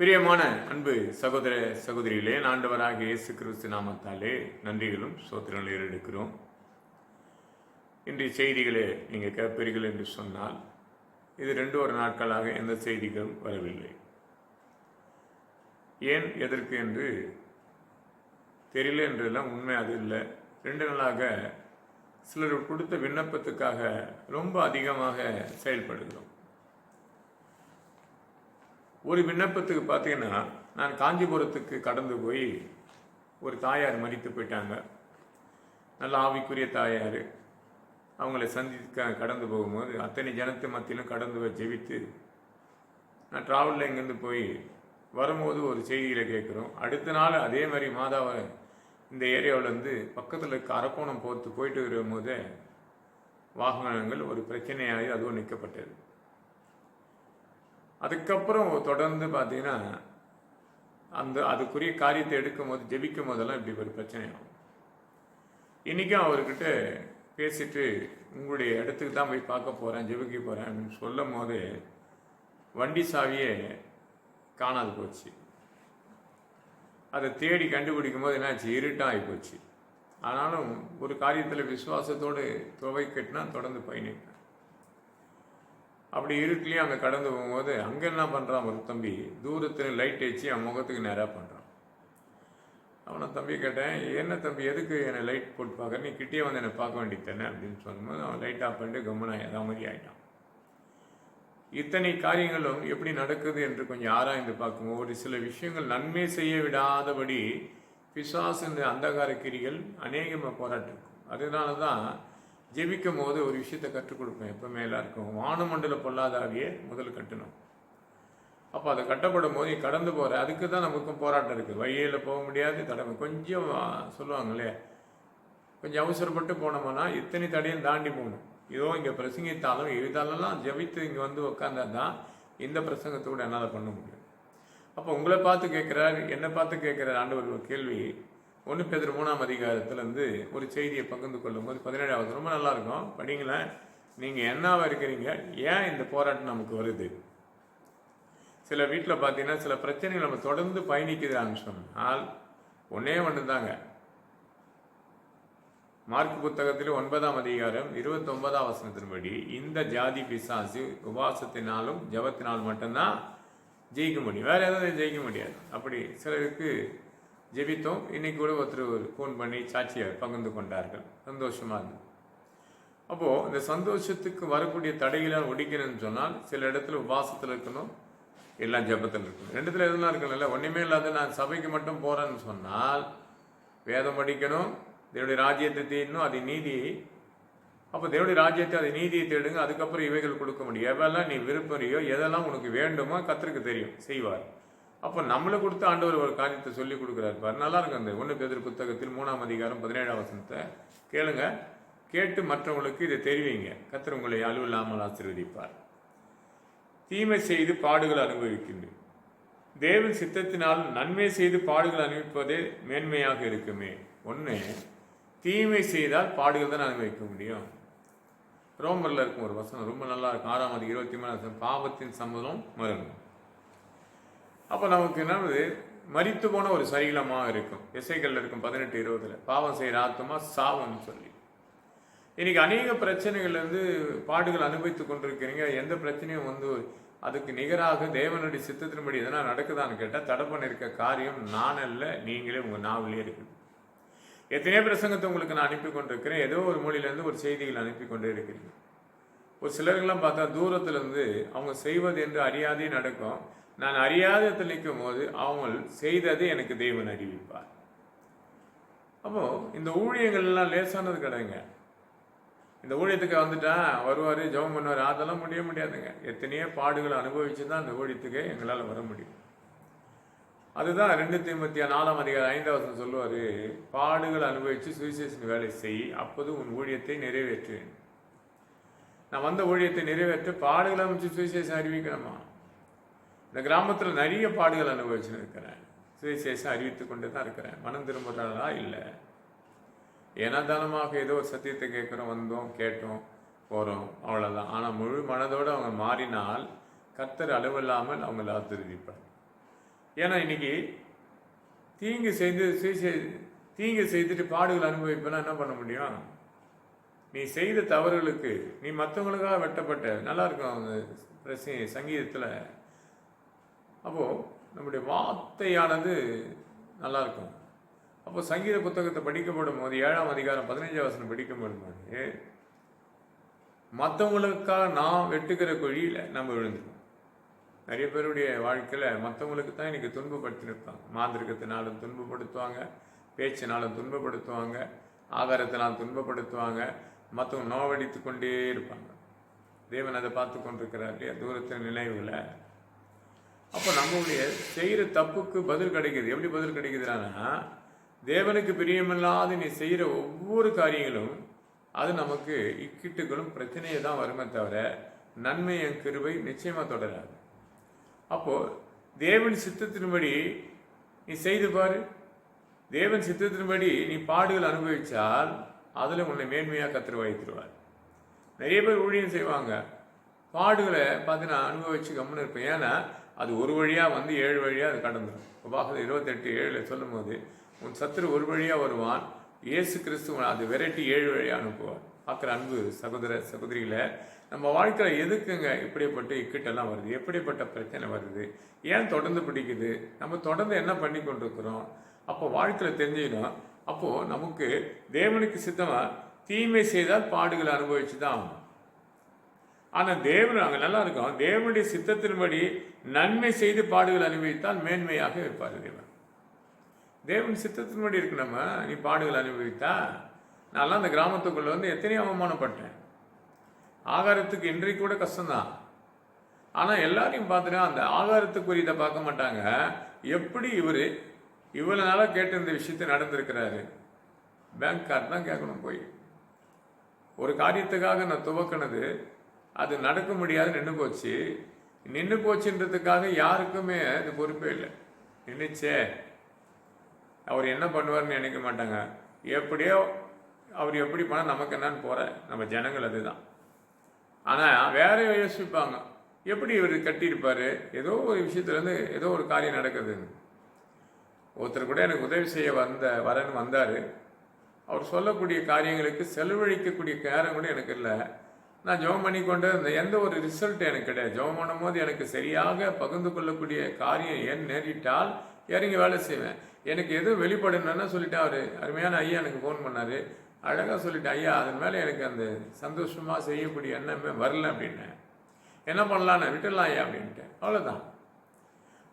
பிரியமான அன்பு சகோதர சகோதரிகளே, ஆண்டவராகிய இயேசு கிறிஸ்து நாமத்தாலே நன்றிகளும் சோத்திரங்களும் ஏறெடுக்கிறோம். இன்றைய செய்திகளை நீங்கள் கேட்பீர்கள் என்று சொன்னால், இது ஒரு நாட்களாக எந்த செய்திகளும் வரவில்லை. ஏன் எதற்கு என்று தெரியல என்றெல்லாம் உண்மை அது இல்லை. 2 நாளாக சிலர் கொடுத்த விண்ணப்பத்துக்காக ரொம்ப அதிகமாக செயல்படுகிறோம். ஒரு விண்ணப்பத்துக்கு பார்த்தீங்கன்னா, நான் காஞ்சிபுரத்துக்கு கடந்து போய் ஒரு தாயார் மரித்து போயிட்டாங்க. நல்ல ஆவிக்குரிய தாயார். அவங்கள சந்திக்க கடந்து போகும்போது அத்தனை ஜனத்து மத்தியிலும் கடந்து போய் ஜெபித்து, நான் ட்ராவலில் இங்கேருந்து போய் வரும்போது ஒரு செய்தியில் கேட்குறோம். அடுத்த நாள் அதே மாதிரி மாதாவை இந்த ஏரியாவிலேருந்து பக்கத்தில் இருக்க அரக்கோணம் போயிட்டு வரும்போதே வாகனங்கள் ஒரு பிரச்சனையாகி அதுவும் நிற்கப்பட்டது. அதுக்கப்புறம் தொடர்ந்து பார்த்தீங்கன்னா அதுக்குரிய காரியத்தை எடுக்கும் போது ஜெபிக்கும் போதெல்லாம் இப்படி ஒரு பிரச்சனை ஆகும். இன்றைக்கும் அவர்கிட்ட பேசிட்டு உங்களுடைய இடத்துக்கு தான் போய் பார்க்க போகிறேன், ஜெபிக்க போகிறேன் அப்படின்னு சொல்லும் போது வண்டி சாவியே காணாது போச்சு. அதை தேடி கண்டுபிடிக்கும் போது என்னாச்சு, இருட்டாக ஆகி போச்சு. ஆனாலும் ஒரு காரியத்தில் விசுவாசத்தோடு துவைக்கட்டினா தொடர்ந்து பயணிப்பேன். அப்படி இருட்டிலையும் அங்கே கடந்து போகும்போது அங்கே என்ன பண்ணுறான், ஒரு தம்பி தூரத்தில் லைட் வச்சு அவன் முகத்துக்கு நேராக பண்ணுறான். அவனை தம்பி கேட்டேன், என்ன தம்பி எதுக்கு என்னை லைட் போட்டு பார்க்குற, நீ கிட்டே வந்து என்னை பார்க்க வேண்டியது தானே அப்படின்னு சொல்லும்போது அவன் லைட் ஆஃப் பண்ணிட்டு கம்முனாய் அதான் மாதிரி ஆகிட்டான். இத்தனை காரியங்களும் எப்படி நடக்குது என்று கொஞ்சம் ஆராய்ந்து பார்க்கும்போது ஒரு சில விஷயங்கள் நன்மை செய்ய விடாதபடி பிசாசின் அந்தகார கிரிகள் அநேகமாக போராட்டிருக்கும். அதனால தான் ஜெபிக்கும் போது ஒரு விஷயத்தை கற்றுக் கொடுப்பேன் எப்பவுமே எல்லாருக்கும். வானமண்டல பொல்லாதாவியே முதல் கட்டணும். அப்போ அதை கட்டப்படும் போது நீ கடந்து போகிற, அதுக்கு தான் நமக்கும் போராட்டம் இருக்குது. வழியில் போக முடியாது, தடவை கொஞ்சம் சொல்லுவாங்களே, கொஞ்சம் அவசரப்பட்டு போனோம்னா இத்தனை தடையும் தாண்டி போகணும். இதோ இங்கே பிரசங்கித்தாலும் இதெல்லாம் ஜெபித்து இங்கே வந்து உட்காந்தா தான் இந்த பிரசங்கத்தோடு என்னால் பண்ண முடியும். அப்போ உங்களை பார்த்து கேட்குறார், என்னை பார்த்து கேட்குறார் ஆண்டவர் ஒரு கேள்வி. 1 பேதுரு 3ஆம் அதிகாரத்திலேருந்து ஒரு செய்தியை பகிர்ந்து கொள்ளும் போது 17வது ரொம்ப நல்லாயிருக்கும், படிங்களேன். நீங்கள் என்னவா இருக்கிறீங்க, ஏன் இந்த போராட்டம் நமக்கு வருது? சில வீட்டில் பார்த்தீங்கன்னா சில பிரச்சனைகள் நம்ம தொடர்ந்து பயணிக்குதான்னு சொன்னால் ஒன்றே ஒன்று தாங்க. மார்க் புத்தகத்தில் 9ஆம் அதிகாரம் 29ஆம் வசனத்தின்படி இந்த ஜாதி பிசாசு உபவாசத்தினாலும் ஜபத்தினாலும் மட்டும்தான் ஜெயிக்க முடியும், வேறு எதாவது ஜெயிக்க முடியாது. அப்படி சிலருக்கு ஜெபித்தோம். இன்னைக்கு கூட ஒருத்தர் ஃபோன் பண்ணி சாட்சியை பகிர்ந்து கொண்டார்கள். சந்தோஷமாக இருந்தது. அப்போது இந்த சந்தோஷத்துக்கு வரக்கூடிய தடைகளை ஒடிக்கணும்னு சொன்னால் சில இடத்துல உபாசத்தில் இருக்கணும், எல்லாம் ஜபத்தில் இருக்கணும். 2த்துல எதுலாம் இருக்கணும்ல. ஒன்றுமே இல்லாத நான் சபைக்கு மட்டும் போகிறேன்னு சொன்னால் வேதம் படிக்கணும், தேவனுடைய ராஜ்யத்தை தேடணும், அது நீதி. அப்போ தேவனுடைய ராஜ்யத்தை அது நீதியை தேடுங்க, அதுக்கப்புறம் இவைகள் கொடுக்க முடியும். எவ்வளோ நீ விருப்பறியோ எதெல்லாம் உனக்கு வேண்டுமோ கர்த்தருக்கு தெரியும், செய்வார். அப்போ நம்மளை கொடுத்து ஆண்டவர் ஒரு காரியத்தை சொல்லி கொடுக்குறாரு பாரு. நல்லா இருக்கு. அந்த 1 பேதுரு புத்தகத்தில் 3ஆம் அதிகாரம் 17ஆம் வசனத்தை கேளுங்க, கேட்டு மற்றவங்களுக்கு இதை தெரிவிங்க, கர்த்தர் உங்களை அலுவலாமல் ஆசீர்வதிப்பார். தீமை செய்து பாடுகள் அனுபவிக்கின்றேன், தேவன் சித்தத்தினால் நன்மை செய்து பாடுகள் அனுபவிப்பதே மேன்மையாக இருக்குமே. ஒன்று, தீமை செய்தால் பாடுகள் தான் அனுபவிக்க முடியும். ரோமரில் இருக்கும் ஒரு வசனம் ரொம்ப நல்லா இருக்கும், 6ஆம் அதிகாரம் 23 பாவத்தின் சம்பளம் மரணம். அப்போ நமக்கு என்னது, மரித்து போன ஒரு சரீரமாக இருக்கும். எசைகளில் இருக்கும் 18:20 பாவம் செய்கிற ஆத்மா சாவம்னு சொல்லி. இன்னைக்கு அநேக பிரச்சனைகள்லேருந்து பாடுகள் அனுபவித்து கொண்டிருக்கிறீங்க. எந்த பிரச்சனையும் வந்து அதுக்கு நிகராக தேவனுடைய சித்தத்தின்படி எதனா நடக்குதான்னு கேட்டால் தடை பண்ணியிருக்க காரியம் நான் அல்ல, நீங்களே உங்கள் நாவிலே இருக்குது. எத்தனையோ பிரசங்கத்தை உங்களுக்கு நான் அனுப்பி கொண்டிருக்கிறேன். ஏதோ ஒரு மொழியிலேருந்து ஒரு செய்திகள் அனுப்பி கொண்டே இருக்கிறீங்க. ஒரு சிலர்கள்லாம் பார்த்தா தூரத்துலேருந்து அவங்க செய்வது என்று அறியாதே நடக்கும். நான் அறியாத நிற்கும் போது அவங்க செய்தது எனக்கு தேவன் அறிவிப்பார். அப்போ இந்த ஊழியங்கள்லாம் லேசானது கிடையாதுங்க. இந்த ஊழியத்துக்கு வந்துட்டா வருவார், ஜெபம் பண்ணுவார், அதெல்லாம் முடியாதுங்க. எத்தனையோ பாடுகளை அனுபவிச்சு தான் அந்த ஊழியத்துக்கு எங்களால் வர முடியும். அதுதான் 2 தீமோத்தேயு 4ஆம் அதிகாரம் 5ஆம் வசனம் சொல்லுவார், பாடுகள் அனுபவித்து சுவிசேஷன் வேலை செய், அப்போது உன் ஊழியத்தை நிறைவேற்றுவேன். நான் வந்த ஊழியத்தை நிறைவேற்ற பாடுகளை அமைச்சு சுவிசேஷம் அறிவிக்கணுமா? இந்த கிராமத்தில் நிறைய பாடுகள் அனுபவிச்சுன்னு இருக்கிறேன், சுவிசேஷம் அறிவித்து கொண்டு தான் இருக்கிறேன். மனம் திரும்புகிறாளா? இல்லை. ஏனாதானமாக ஏதோ ஒரு சத்தியத்தை கேட்குறோம், வந்தோம், கேட்டோம், போகிறோம், அவ்வளோதான். ஆனால் முழு மனதோடு அவங்க மாறினால் கர்த்தர் அளவில்லாமல் அவங்களை ஆசீர்வதிப்பார். ஏன்னா இன்னைக்கு தீங்கு தீங்கு செய்துட்டு பாடுகள் அனுபவிப்பெல்லாம் என்ன பண்ண முடியும்? நீ செய்த தவறுகளுக்கு நீ மற்றவங்களுக்காக வெட்டப்பட்ட. நல்லா இருக்கும் அந்த சங்கீதத்தில். அப்போது நம்முடைய வார்த்தையானது நல்லா இருக்கும். அப்போ சங்கீத புத்தகத்தை படிக்கப்படும் போது 7ஆம் அதிகாரம் 15ஆம் வசனம் படிக்கப்படும் போது மற்றவங்களுக்காக நான் வெட்டுக்கிற குழியில் நம்ம விழுந்துருக்கோம். நிறைய பேருடைய வாழ்க்கையில் மற்றவங்களுக்கு தான் இன்றைக்கி துன்பப்படுத்தினிருப்பாங்க. மாந்திரிகத்தினாலும் துன்பப்படுத்துவாங்க, பேச்சினாலும் துன்பப்படுத்துவாங்க, ஆகாரத்தினாலும் துன்பப்படுத்துவாங்க, மற்றவங்க நோவடித்து கொண்டே இருப்பாங்க. தேவன் அதை பார்த்து கொண்டிருக்கிறார் இல்லையா, தூரத்தின் நினைவுகளை. அப்போ நம்மளுடைய செய்கிற தப்புக்கு பதில் கிடைக்குது. எப்படி பதில் கிடைக்குதுன்னா, தேவனுக்கு பிரியமில்லாத நீ செய்கிற ஒவ்வொரு காரியங்களும் அது நமக்கு இக்கிட்டுகளும் பிரச்சனையை தான் வருமே தவிர நன்மை என் கிருபை நிச்சயமாக தொடராது. அப்போது தேவன் சித்தத்தின்படி நீ செய்து பாரு. தேவன் சித்தத்தின்படி நீ பாடுகள் அனுபவித்தால் அதில் உன்னை மேன்மையாக கர்த்தர் வைத்திருவார். நிறைய பேர் ஊழியம் செய்வாங்க, பாடுகளை பார்த்து நான் அனுபவித்து கம்முன்னு இருப்பேன். ஏன்னா அது ஒரு வழியாக வந்து 7 வழியாக அது கடந்துடும். உபாகமம் 28:7 சொல்லும் போது உன் சத்துரு ஒரு வழியாக வருவான், இயேசு கிறிஸ்து அது விரட்டி 7 வழியாக அனுப்புவார். பார்க்குற அன்பு சகோதர சகோதரிகளை, நம்ம வாழ்க்கையில் எதுக்குங்க இப்படிப்பட்ட இக்கட்டெல்லாம் வருது, எப்படிப்பட்ட பிரச்சனை வருது, ஏன் தொடர்ந்து பிடிக்குது, நம்ம தொடர்ந்து என்ன பண்ணி கொண்டிருக்கிறோம்? அப்போ வாழ்க்கையில் தெரிஞ்சுக்கணும். அப்போது நமக்கு தேவனுக்கு சித்தமாக தீமை செய்தால் பாடுகளை அனுபவிச்சு தான் ஆகும். ஆனால் தேவன் அங்கே நல்லா இருக்கும். தேவனுடைய சித்தத்தின்படி நன்மை செய்து பாடுகள் அனுபவித்தால் மேன்மையாக இருப்பார் தேவன். தேவன் சித்தத்தின்படி இருக்கு. நம்ம நீ பாடுகள் அனுபவித்தா, நான்லாம் அந்த கிராமத்துக்குள்ளே வந்து எத்தனையோ அவமானப்பட்டேன். ஆகாரத்துக்கு இன்றைக்கு கூட கஷ்டம்தான். ஆனால் எல்லாரையும் பார்த்துட்டா அந்த ஆகாரத்துக்குரியதை பார்க்க மாட்டாங்க. எப்படி இவர் இவ்வளோ நாளாக கேட்டு இந்த விஷயத்தை நடந்திருக்கிறாரு, பேங்க் கார்டு தான் கேட்கணும். போய் ஒரு காரியத்துக்காக நான் துவக்கினது அது நடக்க முடியாது, நின்று போச்சுன்றதுக்காக யாருக்குமே அது பொறுப்பே இல்லை. நின்றுச்சே அவர் என்ன பண்ணுவார்னு நினைக்க மாட்டாங்க. எப்படியோ அவர் எப்படி பண்ணால் நமக்கு என்னன்னு போகிற நம்ம ஜனங்கள் அதுதான். ஆனால் வேற யோசிப்பாங்க, எப்படி இவர் கட்டியிருப்பார், ஏதோ ஒரு விஷயத்துலேருந்து ஏதோ ஒரு காரியம் நடக்குதுன்னு. ஒருத்தர் கூட எனக்கு உதவி செய்ய வரன்னு வந்தார். அவர் சொல்லக்கூடிய காரியங்களுக்கு செலவழிக்கக்கூடிய நேரம் கூட எனக்கு இல்லை. நான் ஜெபம் பண்ணி கொண்டு இந்த எந்த ஒரு ரிசல்ட் எனக்கு கிடையாது. ஜெபம் பண்ணும் போது எனக்கு சரியாக பகிர்ந்து கொள்ளக்கூடிய காரியம் ஏன் நேரிட்டால் இறங்கி வேலை செய்வேன். எனக்கு எதுவும் வெளிப்படணும்னா சொல்லிட்டு அவர் அருமையான ஐயா எனக்கு ஃபோன் பண்ணார். அழகாக சொல்லிட்டேன், ஐயா அதன் மேலே எனக்கு அந்த சந்தோஷமாக செய்யக்கூடிய எண்ணமே வரல அப்படின்னு. என்ன பண்ணலான்னு விட்டுடலாம் ஐயா அப்படின்ட்டேன். அவ்வளோதான்.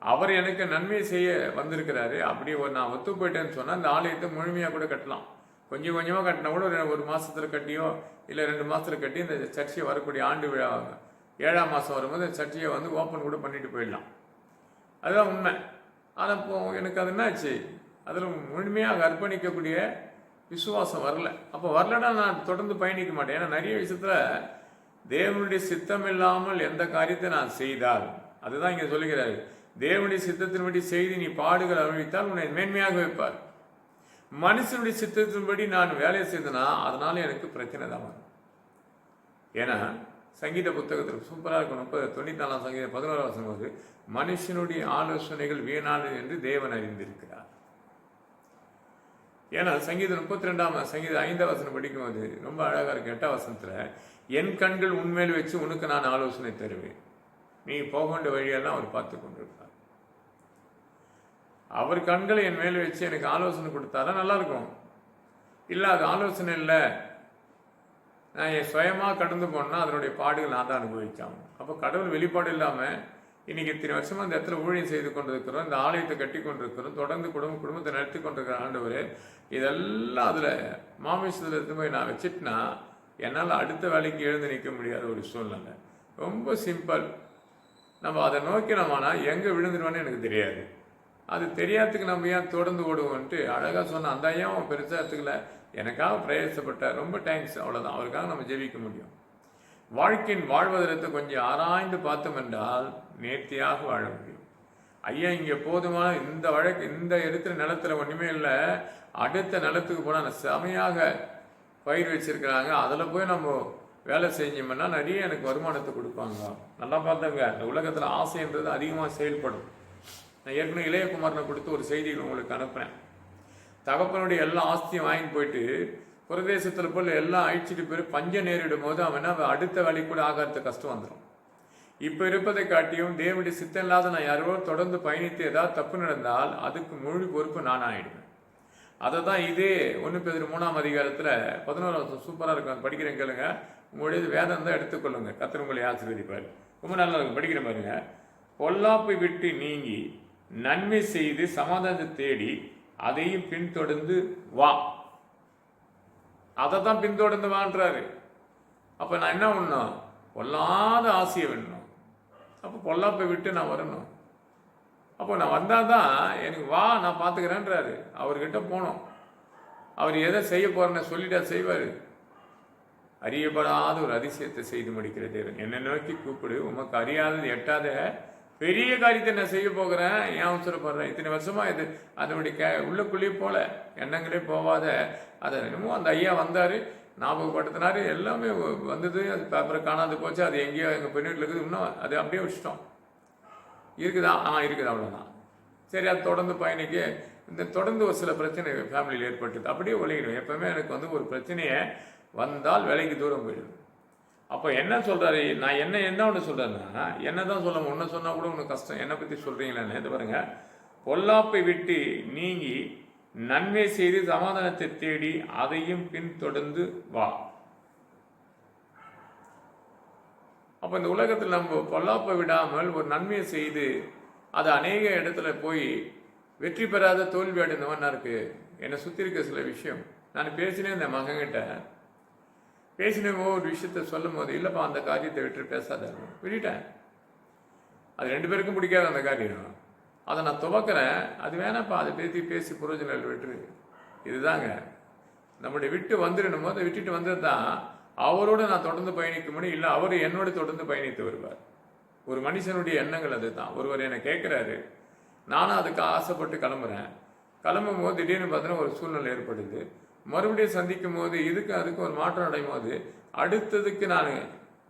அவர் எனக்கு நன்மை செய்ய வந்திருக்கிறாரு. அப்படி நான் ஒத்து போயிட்டேன்னு சொன்னால் அந்த ஆலயத்தை முழுமையாக கூட கட்டலாம். கொஞ்சம் கொஞ்சமாக கட்டினா கூட ஒரு மாதத்தில் கட்டியோ இல்லை 2 மாதத்தில் கட்டி இந்த சர்ச்சையை வரக்கூடிய ஆண்டு விழா 7ஆம் மாதம் வரும்போது அந்த சர்ச்சையை வந்து ஓப்பன் கூட பண்ணிட்டு போயிடலாம். அதுதான் உண்மை. ஆனால் இப்போ எனக்கு அது என்னாச்சு, அதில் முழுமையாக அர்ப்பணிக்கக்கூடிய விசுவாசம் வரல. அப்போ வரலன்னா நான் தொடர்ந்து பயணிக்க மாட்டேன். ஏன்னா நிறைய விஷயத்தில் தேவனுடைய சித்தம் இல்லாமல் எந்த காரியத்தை நான் செய்தால், அதுதான் இங்கே சொல்லுகிறாரு, தேவனுடைய சித்தத்தின்படி செய்து நீ பாடுகள் அனுபவித்தால் உன்னை மேன்மையாக வைப்பார். மனுஷனுடைய சித்தத்தின்படி நான் வேலை செய்தனா அதனால எனக்கு பிரச்சனை தான் வரும். ஏன்னா சங்கீத புத்தகத்தில் சூப்பராக இருக்கும். 94ஆம் சங்கீதம் 11ஆம் வசனம் போது மனுஷனுடைய ஆலோசனைகள் வீணானது என்று தேவன் அறிந்திருக்கிறார். ஏன்னா சங்கீதம் 32ஆம் சங்கீதம் 5ஆம் வசனம் படிக்கும்போது ரொம்ப அழகாக இருக்கு. 8ஆம் வசனத்தில் என் கண்கள் உண்மையில் வச்சு உனக்கு நான் ஆலோசனை தருவேன், நீ போக வேண்டிய வழியெல்லாம் அவர் பார்த்து கொண்டிருப்பார். அவர் கண்களை என் மேலே வச்சு எனக்கு ஆலோசனை கொடுத்தாரா நல்லா இருக்கும். இல்லை அது ஆலோசனை இல்லை, நான் என் சுயமாக கடந்து போனால் அதனுடைய பாடுகள் நான் தான் அனுபவிச்சாங்க. அப்போ கடவுள் வெளிப்பாடு இல்லாமல் இன்றைக்கி இத்தனை வருஷமாக அந்த இடத்துல ஊழியம் செய்து கொண்டிருக்கிறோம், இந்த ஆலயத்தை கட்டி கொண்டிருக்கிறோம், தொடர்ந்து குடும்பத்தை நடத்தி கொண்டிருக்கிற ஆண்டவர், இதெல்லாம் அதில் மாமிசத்தில் எடுத்து போய் நான் வச்சுட்டுனா என்னால் அடுத்த வேலைக்கு எழுந்து நிற்க முடியாத ஒரு சூழ்நிலை. ரொம்ப சிம்பிள். நம்ம அதை நோக்கி நம்மனா எங்கே விழுந்துருவான்னு எனக்கு தெரியாது. அது தெரியாததுக்கு நம்ம ஏன் தொடர்ந்து ஓடுவோன்ட்டு அழகாக சொன்ன அந்த ஐயா பெருசாக எடுத்துக்கல, எனக்காக பிரயாசப்பட்டார், ரொம்ப தேங்க்ஸ், அவ்வளோதான். அவருக்காக நம்ம ஜெபிக்க முடியும். வாழ்க்கையின் வாழ்வதற்கு கொஞ்சம் ஆராய்ந்து பார்த்தோம் என்றால் நேர்த்தியாக வாழ முடியும். ஐயா இங்கே போதுமான இந்த இருக்கிற நிலத்தில் ஒன்றுமே இல்லை, அடுத்த நிலத்துக்கு போனால் செமையாக பயிர் வச்சிருக்கிறாங்க, அதில் போய் நம்ம வேலை செஞ்சோம்னா நிறைய எனக்கு வருமானத்தை கொடுப்பாங்க. நல்லா பார்த்தாங்க, இந்த உலகத்தில் ஆசைன்றது அதிகமாக செயல்படும். நான் ஏற்கனவே இளையகுமாரனை கொடுத்து ஒரு செய்திகள் உங்களுக்கு அனுப்புகிறேன். தகப்பனுடைய எல்லா ஆஸ்தியும் வாங்கிட்டு போயிட்டு பிரதேசத்தில் போல் எல்லாம் அழிச்சிட்டு போய் பஞ்சம் நேரிடும் போது அவன் அடுத்த வேலைக்கு கூட ஆகாத கஷ்டம் வந்துடும். இப்போ இருப்பதை காட்டியும் தேவனுடைய சித்தம் இல்லாத நான் யாரோ தொடர்ந்து பயணித்து ஏதாவது தப்பு நடந்தால் அதுக்கு முழு பொறுப்பு நான் ஆகிடுவேன். அதை தான் இதே 1 பேதுரு 3ஆம் அதிகாரத்தில் 11 சூப்பராக இருக்கும், படிக்கிறேன் கேளுங்க. உங்களுடைய வேதம் தான் எடுத்துக்கொள்ளுங்க, கர்த்தர் உங்களை ஆசீர்வதிப்பார். ரொம்ப நல்லா இருக்கும், படிக்கிற பாருங்க. பொல்லாப்பை விட்டு நீங்கி நன்மை செய்து சமாதானத்தை தேடி அதையும் பின்தொடர்ந்து வா. அதை தான் பின்தொடர்ந்து வான்றாரு. அப்போ நான் என்ன பண்ணணும்? பொல்லாத ஆசையை வேணும். அப்போ பொல்லாப்பை விட்டு நான் வரணும். அப்போ நான் வந்தால் தான் எனக்கு வா, நான் பார்த்துக்கிறேன்றாரு. அவர்கிட்ட போனோம். அவர் எதை செய்ய போறேன்னு சொல்லிட்டா செய்வார். அறியப்படாத ஒரு அதிசயத்தை செய்து முடிக்கிற தேவன். என்னை நோக்கி கூப்பிடு, உமக்கு அறியாதது எட்டாத பெரிய காரியத்தை நான் செய்ய போகிறேன், ஏன் அவசரப்படுறேன்? இத்தனை வருஷமா இது அதனுடைய உள்ளக்குள்ளேயே போல எண்ணங்களே போவாத அதை என்னமோ அந்த ஐயா வந்தார், ஞாபகப்படுத்தினார், எல்லாமே வந்தது. அது பேப்பரை காணாது போச்சு, அது எங்கேயோ எங்கள் பெண் வீட்டில் இருக்குது, இன்னும் அது அப்படியே வச்சிட்டோம். இருக்குதா? இருக்குது, அவ்வளோதான். சரி, அது தொடர்ந்து பயணிக்க இந்த தொடர்ந்து ஒரு சில பிரச்சனை ஃபேமிலியில் ஏற்பட்டுது. அப்படியே ஒழிக்கணும். எப்பவுமே எனக்கு ஒரு பிரச்சனையை வந்தால் வேலைக்கு தூரம் போயிடுது. அப்போ என்ன சொல்கிறாரு? நான் என்ன ஒன்று சொல்கிறேன்னா, என்ன தான் சொல்ல, ஒன்று சொன்னால் கூட உனக்கு கஷ்டம், என்னை பற்றி சொல்கிறீங்களான்னு. இது பாருங்க, பொல்லாப்பை விட்டு நீங்கி நன்மை செய்து சமாதானத்தை தேடி அதையும் பின்தொடர்ந்து வா. அப்போ இந்த உலகத்தில் நம்ம பொல்லாப்பை விடாமல் ஒரு நன்மையை செய்து அது அநேக இடத்துல போய் வெற்றி பெறாத தோல்வி அடைந்தவன் இருக்கு. என்னை சுற்றி இருக்க சில விஷயம் நான் பேசினேன். இந்த மகன்கிட்ட பேசினவோ ஒரு விஷயத்த சொல்லும் போது, இல்லைப்பா அந்த காரியத்தை விட்டு பேசாத, விட்டுட்டேன். அது 2 பேருக்கும் பிடிக்காத அந்த காரியம். அதை நான் துவக்கிறேன், அது வேணாப்பா, அதை பேசி புரோஜனம் விட்டுரு. இதுதாங்க நம்முடைய விட்டு வந்துடணும் போது, விட்டுட்டு வந்தது தான் அவரோடு நான் தொடர்ந்து பயணிக்க முடியும். இல்லை அவர் என்னோட தொடர்ந்து பயணித்து வருவார். ஒரு மனுஷனுடைய எண்ணங்கள் அது தான். ஒருவர் என்னை கேட்குறாரு, நானும் அதுக்கு ஆசைப்பட்டு கிளம்புறேன். கிளம்பும் போது திடீர்னு பார்த்தீங்கன்னா ஒரு சூழ்நிலை ஏற்படுது. மறுபடியும் சந்திக்கும் போது அதுக்கு ஒரு மாற்றம் அடையும் போது அடுத்ததுக்கு நான்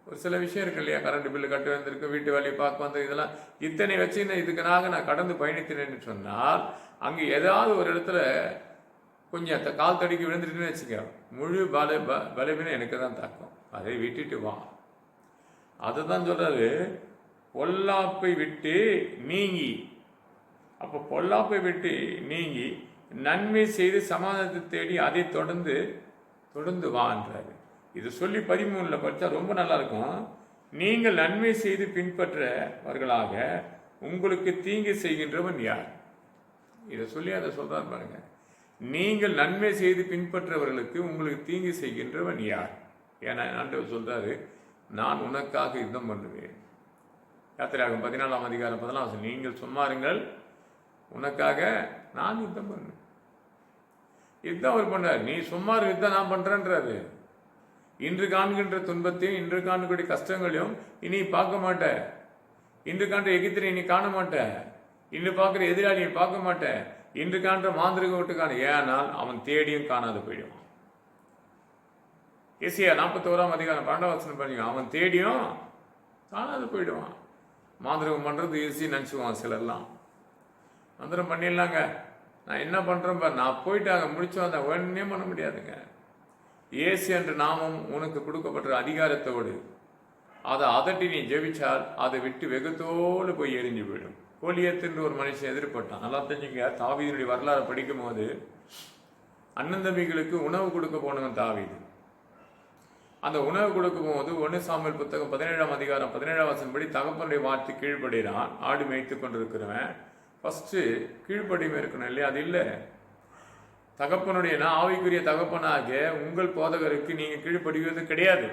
ஒரு சில விஷயம் இருக்கு இல்லையா, கரண்ட் பில்லு கட்ட வந்திருக்கு, வீட்டு வேலையை பார்க்க வந்து, இதெல்லாம் இத்தனை வச்சு இதுக்குனாக நான் கடந்து பயணித்தேன்னு சொன்னால் அங்கே ஏதாவது ஒரு இடத்துல கொஞ்சம் கால் தடிக்கி விழுந்துட்டுன்னு வச்சுக்க, முழு பலவீனம் எனக்கு தான் தாக்கும். அதை விட்டுட்டு வா. அதை தான் சொல்றாரு, பொல்லாப்பை விட்டு நீங்கி. அப்போ பொல்லாப்பை விட்டு நீங்கி நன்மை செய்து சமாதானத்தை தேடி அதை தொடர்ந்து வான்றாரு. இது சொல்லி 13 படித்தா ரொம்ப நல்லா இருக்கும். நீங்கள் நன்மை செய்து பின்பற்றவர்களாக உங்களுக்கு தீங்கு செய்கின்றவன் யார்? இதை சொல்லி அதை சொல்றாரு பாருங்க. நீங்கள் நன்மை செய்து பின்பற்றவர்களுக்கு உங்களுக்கு தீங்கு செய்கின்றவன் யார்? ஏன்னா ஆண்டவர் சொல்றாரு, நான் உனக்காக யுத்தம் பண்ணுவேன். யாத்திராகமம் 14ஆம் அதிகாரம் 14. நீங்கள் சும்மாருங்கள், உனக்காக நான் யுத்தம் பண்ணுவேன். யுத்தம் அவர் பண்ணார். நீ சும்மா யுத்தம் நான் பண்றேன்றாரு. இன்று காண்கின்ற துன்பத்தையும் இன்று காணக்கூடிய கஷ்டங்களையும் இனி பார்க்க மாட்ட. இன்று காண்ற எகிப்தினை நீ காண மாட்ட. இன்று பார்க்குற எதிராளியை பார்க்க மாட்டேன். இன்று காண்ற மாந்திரிக விட்டுக்கான, ஏனால் அவன் தேடியும் காணாது போயிடுவான். ஏசியா 41ஆம் அதிகாரம் 12ஆம் வசனம் பாருங்க. அவன் தேடியும் காணாது போயிடுவான். மாந்திரிகம் பண்றது ஈஸி நினச்சிக்குவான் சிலர்லாம். மந்திரம் பண்ணிடலாங்க, நான் என்ன பண்றேன் பாரு, நான் போயிட்டாங்க முடிச்சு வந்தேன், ஒன்னே பண்ண முடியாதுங்க. இயேசு என்ற நாமம் உனக்கு கொடுக்கப்பட்ட அதிகாரத்தோடு அதை அதட்டி நீ ஜெபிச்சால் அதை விட்டு வெகுத்தோடு போய் எரிஞ்சு போயிடும். கோலியத்துன்ற ஒரு மனுஷன் எதிர்பட்டான். நல்லா தெரிஞ்சுங்க, தாவீதுடைய வரலாறு படிக்கும் போது அண்ணன் தம்பிகளுக்கு உணவு கொடுக்க போனவன் தாவீது. அந்த உணவு கொடுக்க போகும்போது 1 சாமுவேல் புத்தகம் 17ஆம் அதிகாரம் 17ஆம் வசனம் படி தகப்பனுடைய வார்த்தை கீழ்படுகிறான். ஆடு மேய்த்து கொண்டிருக்கிறவன் ஃபஸ்ட்டு கீழ்ப்படிமை இருக்கணும் இல்லையா? அது இல்லை. தகப்பனுடைய ஆவிக்குரிய தகப்பனாக உங்கள் போதகருக்கு நீங்கள் கீழ்ப்படிவது கிடையாது.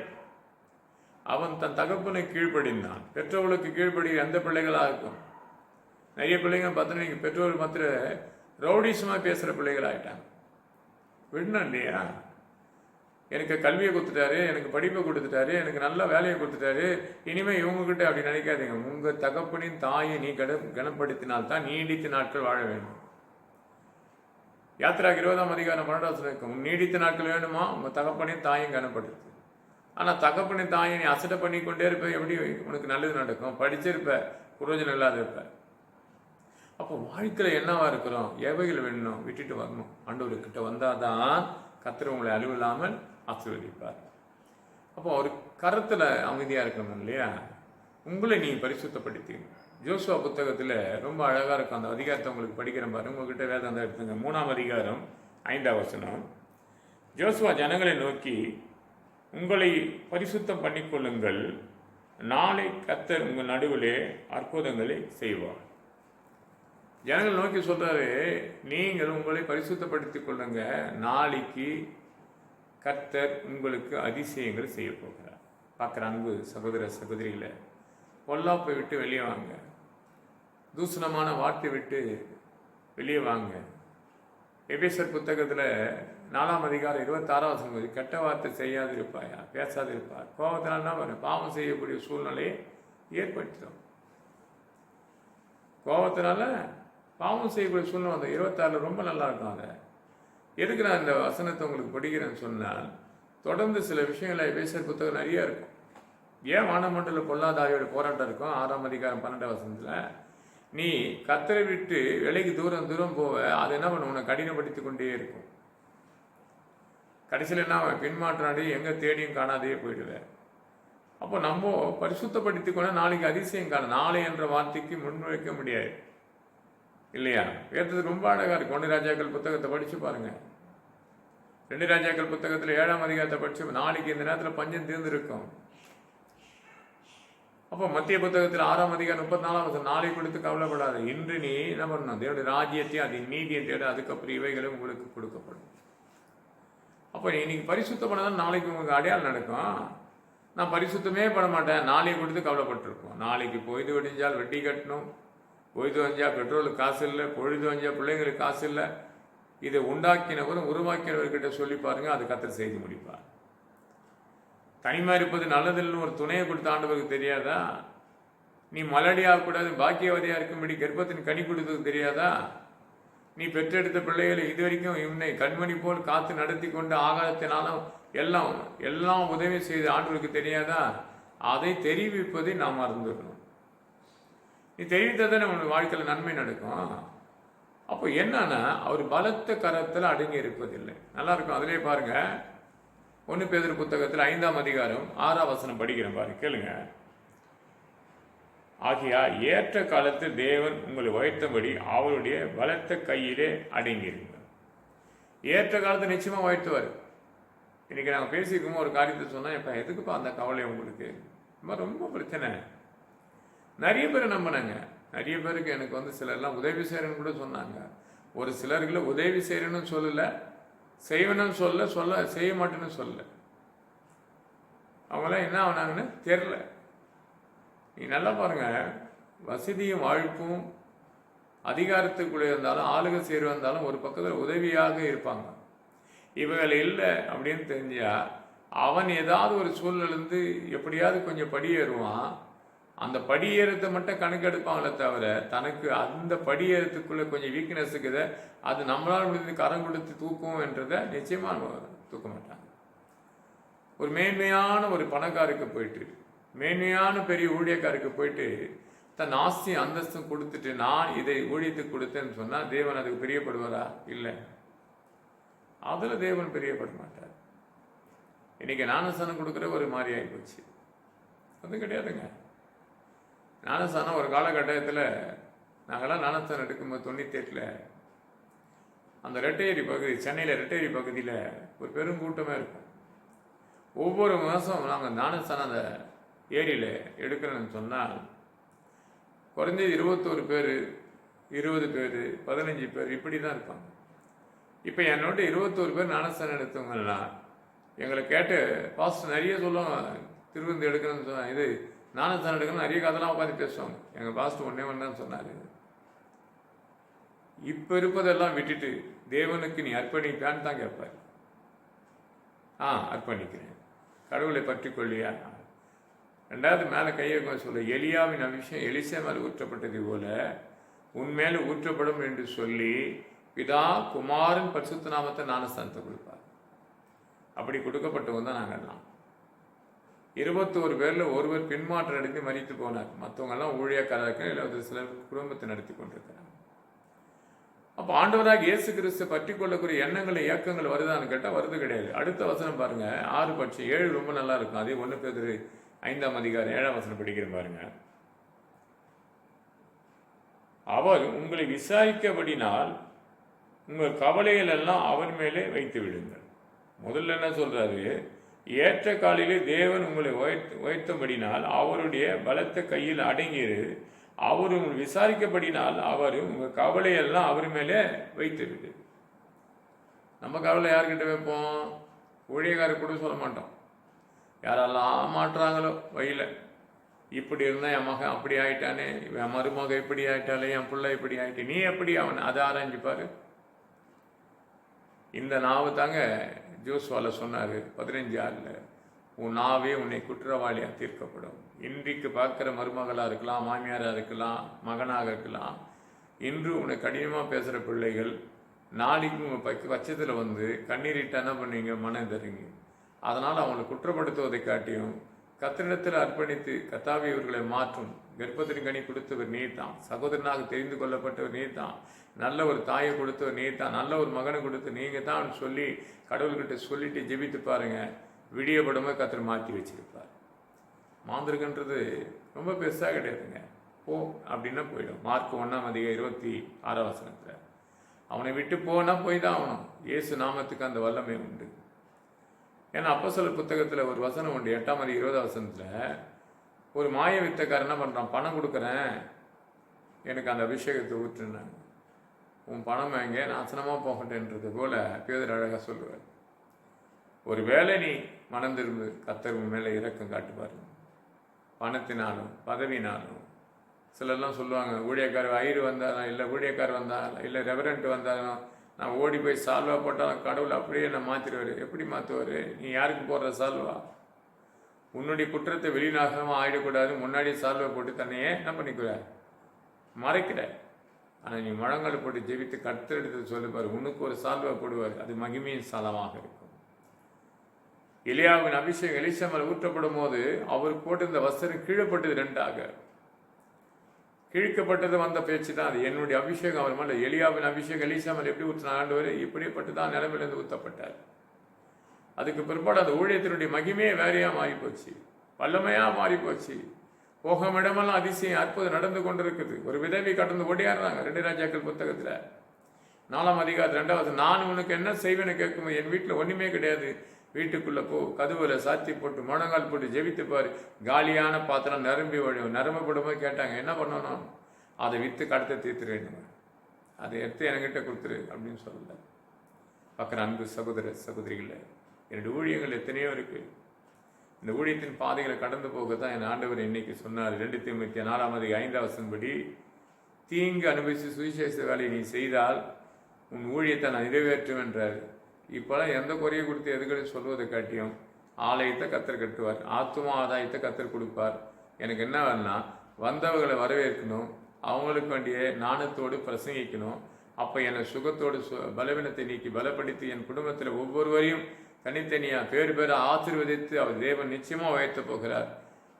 அவன் தன் தகப்பனை கீழ்ப்படிந்தான். பெற்றோர்களுக்கு கீழ்ப்படி எந்த பிள்ளைகளாக இருக்கும்? நிறைய பிள்ளைங்க பார்த்தீங்கன்னா நீங்கள் பெற்றோர்கள் மாத்திர ரவுடிசமாக பேசுகிற பிள்ளைகள் ஆகிட்டாங்க. விடணும் இல்லையா? எனக்கு கல்வியை கொடுத்துட்டாரு, எனக்கு படிப்பை கொடுத்துட்டாரு, எனக்கு நல்ல வேலையை கொடுத்துட்டாரு, இனிமேல் இவங்ககிட்ட அப்படி நினைக்காதீங்க. உங்கள் தகப்பனின் தாயை நீ கனப்படுத்தினால்தான் நீடித்த நாட்கள் வாழ வேண்டும். யாத்திராக 20ஆம் அதிகாரம் 12ஆம் வசனம், நீடித்த நாட்கள் வேணுமா? உங்கள் தகப்பனின் தாயும் கனப்படுத்து. ஆனால் தகப்பனின் தாயை நீ அசட்டை பண்ணி கொண்டே இருப்ப, எப்படி உனக்கு நல்லது நடக்கும்? படிச்சிருப்ப, புரோஜனம் இல்லாத இருப்ப. அப்போ வாழ்க்கையில் என்னவா இருக்கிறோம், எவைகள் வேணும் விட்டுட்டு வரணும். ஆண்டவர்கிட்ட வந்தால் தான் கர்த்தர் உங்களை அழிவில்லாமல் ஆசீர்வதிப்பார். அப்போ ஒரு கருத்தில் அமைதியாக இருக்கணும் இல்லையா? உங்களை நீ பரிசுத்தப்படுத்தி. ஜோசுவா புத்தகத்தில் ரொம்ப அழகாக இருக்கும். அந்த அதிகாரத்தை உங்களுக்கு படிக்கிறேன் பாருங்க. உங்ககிட்ட வேதம் தான் எடுத்துங்க. 3ஆம் அதிகாரம் 5ஆம் வசனம். ஜோசுவா ஜனங்களை நோக்கி, உங்களை பரிசுத்தம் பண்ணிக்கொள்ளுங்கள், நாளை கர்த்தர் உங்கள் நடுவிலே அற்புதங்களை செய்வார். ஜனங்கள் நோக்கி சொல்றாரு, நீங்கள் உங்களை பரிசுத்தப்படுத்திக் கொள்ளுங்க, நாளைக்கு கர்த்தர் உங்களுக்கு அதிசயங்கள் செய்ய போகிறார். பார்க்குற அன்பு சகோதர சகோதரிகளை, பொல்லாப்பை விட்டு வெளியே வாங்க, தூசணமான வார்த்தை விட்டு வெளியே வாங்க. எபேசர் புத்தகத்தில் 4ஆம் அதிகாரம் 26ஆம் வசனம், கெட்ட வார்த்தை செய்யாதிருப்பாயா, பேசாதிருப்பார். கோபத்தினால்னா பாவம் செய்யக்கூடிய சூழ்நிலையை ஏற்படுத்தும். கோபத்தினால பாவம் செய்யக்கூடிய சூழ்நிலை அந்த 26 ரொம்ப நல்லா இருக்கும். அதை எதுக்கு நான் இந்த வசனத்தை உங்களுக்கு படிக்கிறேன்னு சொன்னால், தொடர்ந்து சில விஷயங்களை எபேசர் புத்தகம் நிறைய இருக்கும். ஏன் வானமண்டல பொல்லாதாவியோட போராட்டம் இருக்கும்? 6ஆம் அதிகாரம் 12ஆம் வசனத்தில், நீ கர்த்தரை விட்டு விலைக்கு தூரம் தூரம் போவ, அது என்ன பண்ண உன்னை கடினப்படுத்தி கொண்டே இருக்கும். கடைசியில் என்ன பின்மாற்றாடி எங்கே தேடியும் காணாதே போயிடுவேன். அப்போ நம்ம பரிசுத்தப்படுத்தி கொண்ட நாளைக்கு அதிசயம் காண, நாளை என்ற வார்த்தைக்கு முன்வைக்க முடியாது இல்லையா? வேதத்துக்கு ரொம்ப அழகாக இருக்கும். 1 ராஜாக்கள் புத்தகத்தை படித்து பாருங்க. 2 ராஜாக்கள் புத்தகத்தில் 7ஆம் அதிகாரத்தை படித்து, நாளைக்கு இந்த நேரத்தில் பஞ்சம் தீர்ந்திருக்கும். அப்போ மத்திய புத்தகத்தில் 6ஆம் அதிகாரம் 34ஆம் வசனம், நாளை கொடுத்து கவலைப்படாது, இன்று நீ என்ன பண்ணணும், தேவனுடைய ராஜ்யத்தையும் அதன் நீதியை தேட, அதுக்கப்புறம் இவைகளும் உங்களுக்கு கொடுக்கப்படும். அப்போ இன்னைக்கு பரிசுத்தம் பண்ணதான் நாளைக்கு உங்களுக்கு அடையாளம் நடக்கும். நான் பரிசுத்தமே பண்ண மாட்டேன், நாளைக்கு கொடுத்து கவலைப்பட்டிருக்கோம். நாளைக்கு பொழுது வெடிஞ்சால் வெட்டி கட்டணும், பொழுது வஞ்சா பெட்ரோலுக்கு காசு இல்லை, பொழுது வஞ்சா பிள்ளைங்களுக்கு காசு இல்லை. இதை உண்டாக்கினவரும் உருவாக்கினவர்கிட்ட சொல்லி பாருங்க, அது கர்த்தர் செய்து முடிப்பார். தனிமா இருப்பது நல்லதில்னு ஒரு துணையை கொடுத்த ஆண்டவருக்கு தெரியாதா? நீ மலடியாகக்கூடாது, பாக்கியவதியாக இருக்கும்படி கர்ப்பத்தின் கனி கொடுத்தது தெரியாதா? நீ பெற்றெடுத்த பிள்ளைகளை இதுவரைக்கும் இவனை கண்மணி போல் காத்து நடத்தி கொண்டு ஆகாரத்தினாலும் எல்லாம் எல்லாம் உதவி செய்த ஆண்டவருக்கு தெரியாதா? அதை தெரிவிப்பதை நாம் மறந்துடணும். நீ தெரிவித்ததை நம்ம வாழ்க்கையில் நன்மை நடக்கும். அப்போ என்னன்னா, அவர் பலத்த கரத்தில் அடங்கி இருப்பதில்லை. நல்லா இருக்கும். அதிலே பாருங்க, 1 பேதுரு புத்தகத்தில் 5ஆம் அதிகாரம் 6ஆம் வசனம் படிக்கிறேன் பாருங்க, கேளுங்க. ஆகியா ஏற்ற காலத்தில் தேவன் உங்களை உயர்த்தபடி அவருடைய பலத்த கையிலே அடங்கியிருங்க. ஏற்ற காலத்தை நிச்சயமா உயர்த்துவார். இன்னைக்கு நாங்கள் பேசிக்கும்போது ஒரு காரியத்தை சொன்னால், இப்போ எதுக்குப்பா அந்த கவலை உங்களுக்கு? ரொம்ப பிரச்சனை. நிறைய பேர் நம்பினாங்க. நிறைய பேருக்கு எனக்கு சிலர்லாம் உதவி செய்கிறேன்னு கூட சொன்னாங்க. ஒரு சிலர்களை உதவி செய்கிறேன்னு சொல்லலை, செய்வேன்னு சொல்ல செய்ய மாட்டேன்னு சொல்லலை. அவங்களாம் என்ன ஆனாங்கன்னு தெரில. நீ நல்லா பாருங்க, வசதியும் வாழ்ப்பும் அதிகாரத்துக்குள்ளே இருந்தாலும் ஆளுக சேர் வந்தாலும் ஒரு பக்கத்தில் உதவியாக இருப்பாங்க. இவர்கள் இல்லை அப்படின்னு தெரிஞ்சா அவன் ஏதாவது ஒரு சூழ்நிலேருந்து எப்படியாவது கொஞ்சம் படியேறுவான். அந்த படியேறத்தை மட்டும் கணக்கெடுப்பாங்களே தவிர, தனக்கு அந்த படியேறத்துக்குள்ளே கொஞ்சம் வீக்னஸ் இருக்குத, அது நம்மளால் முடிந்து கரம் கொடுத்து தூக்கும் என்றதை நிச்சயமாக தூக்க மாட்டாங்க. ஒரு மேன்மையான ஒரு பணக்காருக்கு போயிட்டு, மேன்மையான பெரிய ஊழியக்காருக்கு போயிட்டு தன் ஆஸ்தி அந்தஸ்தும் கொடுத்துட்டு, நான் இதை ஊழியத்துக்கு கொடுத்தேன்னு சொன்னால் தேவன் அதுக்கு பிரியப்படுவாரா? இல்லை, அதில் தேவன் பிரியப்பட மாட்டார். இன்னைக்கு ஞானஸ்தானம் கொடுக்குற ஒரு மாதிரி ஆகிப்போச்சு. அது கிடையாதுங்க. ஞானஸ்தானம் ஒரு காலகட்டத்தில் நாங்கள்லாம் ஞானஸ்தானம் எடுக்கும்போது 98ல் அந்த ரெட்டையேரி பகுதி, சென்னையில் ரெட்டையேரி பகுதியில் ஒரு பெருங்கூட்டமாக இருக்கும். ஒவ்வொரு மாதம் நாங்கள் ஞானஸ்தானம் அந்த ஏரியில் எடுக்கிறோன்னு சொன்னால் குறைஞ்சது 21 பேர், 20 பேர், 15 பேர் இப்படி தான் இருப்பாங்க. இப்போ என்னோட 21 பேர் ஞானஸ்தானம் எடுத்தவங்கலாம் எங்களை கேட்டு பாஸ்டர் நிறைய சொல்லுவாங்க, திருவந்து எடுக்கணும்னு சொன்னாங்க, இது ஞானஸ்தானம் எடுக்கணும், நிறைய கதெல்லாம் உட்காந்து பேசுவாங்க. எங்கள் பாஸ்டர் ஒன்றே தான் சொன்னார், இப்போ இருப்பதெல்லாம் விட்டுட்டு தேவனுக்கு நீ அர்ப்பணிப்பான்னு தான் கேட்பார். அர்ப்பணிக்கிறேன், கடவுளை பற்றி கொள்ளியா. ரெண்டாவது மேலே கையை சொல்ல, எலியாவின் அபிஷேகம் எலிசா மேலே ஊற்றப்பட்டது போல உன்மேலே ஊற்றப்படும் என்று சொல்லி பிதா குமாரன் பரிசுத்த நாமத்தை ஞானஸ்தானத்தை கொடுப்பார். அப்படி கொடுக்கப்பட்டவங்க தான் நாங்கள்லாம். 21 பேரில் ஒருவர் பின்மாற்றம் அடைந்து மரித்து போனார். மற்றவங்கெல்லாம் ஊழியக்காரர்கள், இல்லை சிலர் குடும்பத்தை நடத்தி கொண்டிருக்கிறாங்க. அப்போ ஆண்டவராக இயேசு கிறிஸ்து பற்றி கொள்ளக்கூடிய எண்ணங்கள் இயக்கங்கள் வருதான்னு கேட்டால் வருது கிடையாது. அடுத்த வசனம் பாருங்க, 6-7 ரொம்ப நல்லா இருக்கும். அதே 1 பேதுரு 5ஆம் அதிகாரம் 7ஆம் வசனம் படிக்கிற பாருங்க. அவர் உங்களை விசாரிக்கபடினால் உங்கள் கவலைகள் எல்லாம் அவர் மேலே வைத்து விடுங்கள். முதல்ல என்ன சொல்றாரு? ஏற்ற காலிலே தேவன் உங்களை உயர்த்தபடினால் அவருடைய பலத்த கையில் அடங்கியிரு. அவர் உங்களை விசாரிக்கப்படினால் அவர் உங்கள் கவலையெல்லாம் அவர் மேலே வைத்து விடு. நம்ம கவலை யார்கிட்ட வைப்போம்? ஊழியக்காரர் கூட சொல்ல மாட்டோம். யாரெல்லாம் மாட்டுறாங்களோ வழியில், இப்படி இருந்தால் என் மகன் அப்படி ஆயிட்டானே, என் மருமக இப்படி ஆயிட்டாலே, என் பிள்ளை இப்படி ஆயிட்டே, நீ எப்படி அவன் அதை ஆராய்ஞ்சிப்பாரு. இந்த நாவு தாங்க ஜோஸ்வால சொன்னார் 15:6, உன் நாவே உன்னை குற்றவாளியாக தீர்க்கப்படும். இன்றைக்கு பார்க்குற மருமகளாக இருக்கலாம், மாமியாராக இருக்கலாம், மகனாக இருக்கலாம், இன்று உன்னை கடினமாக பேசுகிற பிள்ளைகள் நாளைக்கு உங்கள் பட்சத்தில் வந்து கண்ணீரிட்டு என்ன பண்ணுவீங்க? மனம் தருங்க. அதனால் அவங்களை குற்றப்படுத்துவதை காட்டியும் கத்திரிடத்தில் அர்ப்பணித்து கத்தாவி இவர்களை மாற்றும். கர்ப்பத்தின் கனி கொடுத்தவர் நீர் தான், சகோதரனாக தெரிந்து கொள்ளப்பட்டவர் நீர் தான், நல்ல ஒரு தாயை கொடுத்தவர் நீர் தான், நல்ல ஒரு மகனை கொடுத்து நீங்கள் தான் சொல்லி கடவுள்கிட்ட சொல்லிட்டு ஜெபித்து பாருங்க. விடியப்படமே கத்தர் மாற்றி வச்சிருப்பார். மாந்திருக்குன்றது ரொம்ப பெருசாக கிடையாதுங்க. போ அப்படின்னா போயிடும். மார்க் 1ஆம் அதிகாரம் 26ஆம் வசனத்தில் அவனை விட்டு போனால் போய் தான் ஆகணும். இயேசு நாமத்துக்கு அந்த வல்லமை உண்டு. ஏன்னா அப்போஸ்தலர் புத்தகத்தில் ஒரு வசனம் உண்டு, 8ஆம் அதிகாரம் 20ஆம் வசனத்தில் ஒரு மாய வித்தக்காரர் என்ன பண்ணுறான்? பணம் கொடுக்குறேன், எனக்கு அந்த அபிஷேகத்தை ஊற்றுனாங்க, உன் பணம் எங்கே நாசனமாக போகட்டேன்றது போல பேதர் அழகாக சொல்லுவார். ஒரு வேளை நீ மனம் திரும்பு, கர்த்தர் உன் மேலே இரக்கம் காட்டுவார். பணத்தினாலும் பதவினாலும் சிலர்லாம் சொல்லுவாங்க, ஊழியக்காரர் ஐயர் வந்தாலும் இல்லை, ஊழியக்காரர் வந்தாலும் இல்லை, ரெவரண்ட் வந்தாலும் நான் ஓடி போய் சால்வா போட்டாலும் கடவுள் அப்படியே நான் மாற்றிடுவார். எப்படி மாற்றுவார்? நீ யாருக்கு போடுற சால்வா? உன்னுடைய குற்றத்தை வெளிநாகமாக ஆயிடக்கூடாது, முன்னாடி சால்வை போட்டு தன்னையே என்ன பண்ணிக்கிற? மறைக்கிற. ஆனால் நீ முழங்கால் போட்டு ஜெபித்து கர்த்தர் எடுத்து சொல்லுப்பார், உனக்கு ஒரு சால்வை போடுவார், அது மகிமையின் சாலமாக இருக்கும். எலியாவின் அபிஷேகம் எலிசா மேல் ஊற்றப்படும் போது அவர் போட்டிருந்த வஸ்திரம் கீழப்பட்டது 2ஆக. கிழிக்கப்பட்டது வந்த பேச்சு தான் அது. என்னுடைய அபிஷேகம் அவர் மேலே, எலியாவின் அபிஷேகம் எலிசா மேல் எப்படி ஊற்றின ஆண்டவர் இப்படிப்பட்டு தான் நிலைமையிலிருந்து ஊற்றப்பட்டார். அதுக்கு பிற்பாடு அந்த ஊழியத்தினுடைய மகிமையே வேறையாக மாறிப்போச்சு, வல்லமையாக மாறிப்போச்சு. போகும் இடமெல்லாம் அதிசயம் அற்புதம் நடந்து கொண்டிருக்குது. ஒரு விதவி கடந்து ஓடியாடுறாங்க 2 ராஜாக்கள் புத்தகத்தில் 4ஆம் அதிகாரம் 2வது, நான் உனக்கு என்ன செய்வேன்னு கேட்கும்போது என் வீட்டில் ஒன்றுமே கிடையாது, வீட்டுக்குள்ளே போ, கதவுல சாத்தி போட்டு முழங்கால் போட்டு ஜெபித்து பாரு, காலியான பாத்திரம் நிரம்பி வழியும். நிரம்பப்படும்போது கேட்டாங்க, என்ன பண்ணணும்? அதை விற்று கடத்தை தீர்த்துருன்னு, அதை எடுத்து என்கிட்ட கொடுத்துரு அப்படின்னு சொல்லல. பார்க்குற அன்பு சகோதர சகோதரிகளை, என்னுடைய ஊழியங்கள் எத்தனையோ இருக்கு. இந்த ஊழியத்தின் பாதைகளை கடந்து போக தான் என் ஆண்டவர் இன்னைக்கு சொன்னார். 2 தீமோத்தேயு 4ஆம் அதிகாரம் 5ஆம் வசனப்படி, தீங்கு அனுபவித்து சுவிசேஷ வேலையை நீ செய்தால் உன் ஊழியத்தை நான் நிறைவேற்றும் என்றார். இப்போலாம் எந்த குறையை கொடுத்து எதுக்கன்னு சொல்வதை காட்டியும் ஆலயத்தை கத்தர் கட்டுவார், ஆத்துமா ஆதாயத்தை கத்தர் கொடுப்பார். எனக்கு என்ன வேணும்னா வந்தவர்களை வரவேற்கணும், அவங்களுக்கு வேண்டிய நாணத்தோடு பிரசங்கிக்கணும். அப்போ என்னை சுகத்தோடு பலவீனத்தை நீக்கி பலப்படுத்தி என் குடும்பத்தில் ஒவ்வொருவரையும் தனித்தனியாக பேர் ஆசீர்வதித்து அவர் தேவன் நிச்சயமாக உயர்த்த போகிறார்.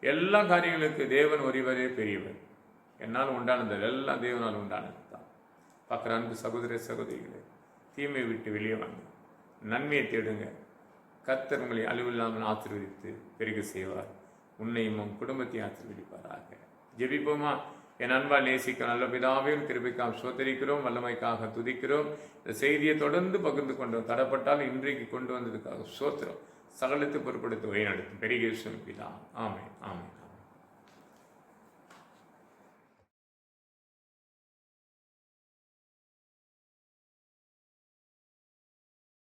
எல்லா காரியங்களுக்கு தேவன் ஒருவரே பெரியவர். என்னால் உண்டானது எல்லாம் தேவனால் உண்டானது தான். பார்க்குற அன்பு சகோதர சகோதரிகளே, தீமை விட்டு வெளியே வாங்க, நன்மையை தேடுங்க. கர்த்தர் உங்களை அழிவில்லாமல் ஆசீர்வதித்து பெருக செய்வார். உன்னையும் உன் குடும்பத்தையும் ஆசீர்வதிப்பாராக. ஜெபிப்போமா? என் அன்பால் நேசிக்க நல்ல பிதாவையும் கிருபைக்காக ஸ்தோத்திரிக்கிறோம், வல்லமைக்காக துதிக்கிறோம். இந்த செய்தியை தொடர்ந்து பகிர்ந்து கொண்டோம். தடப்பட்டால் இன்றைக்கு கொண்டு வந்ததுக்காக ஸ்தோத்திரம். சகலத்தை பொறுப்படுத்த வழிநடத்தும் பெரிய பிதா. ஆமென், ஆமென்.